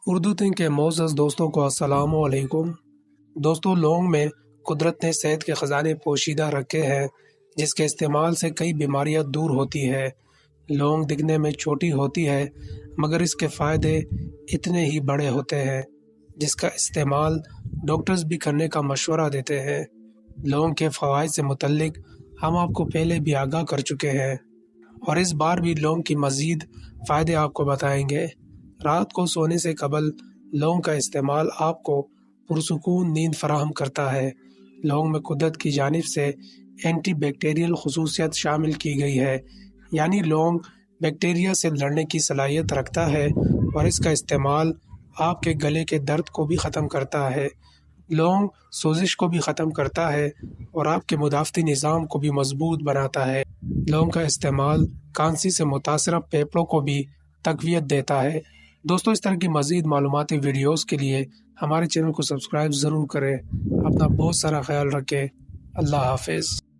Urdu think کے معزز دوستوں کو السلام علیکم۔ دوستوں، لونگ میں قدرت نے صحت کے خزانے پوشیدہ رکھے ہیں جس کے استعمال سے کئی بیماریاں دور ہوتی ہے۔ لونگ دکھنے میں چھوٹی ہوتی ہے مگر اس کے فائدے اتنے ہی بڑے ہوتے ہیں جس کا استعمال ڈاکٹرز بھی کرنے کا مشورہ دیتے ہیں۔ لونگ کے فوائد سے متعلق ہم آپ کو پہلے بھی آگاہ کر چکے ہیں اور اس بار بھی لونگ کی مزید فائدے آپ کو بتائیں گے۔ رات کو سونے سے قبل لونگ کا استعمال آپ کو پرسکون نیند فراہم کرتا ہے۔ لونگ میں قدرت کی جانب سے اینٹی بیکٹیریل خصوصیت شامل کی گئی ہے، یعنی لونگ بیکٹیریا سے لڑنے کی صلاحیت رکھتا ہے اور اس کا استعمال آپ کے گلے کے درد کو بھی ختم کرتا ہے۔ لونگ سوزش کو بھی ختم کرتا ہے اور آپ کے مدافعتی نظام کو بھی مضبوط بناتا ہے۔ لونگ کا استعمال کانسی سے متاثرہ پھیپھڑوں کو بھی تقویت دیتا ہے۔ دوستوں، اس طرح کی مزید معلوماتی ویڈیوز کے لیے ہمارے چینل کو سبسکرائب ضرور کریں۔ اپنا بہت سارا خیال رکھیں۔ اللہ حافظ۔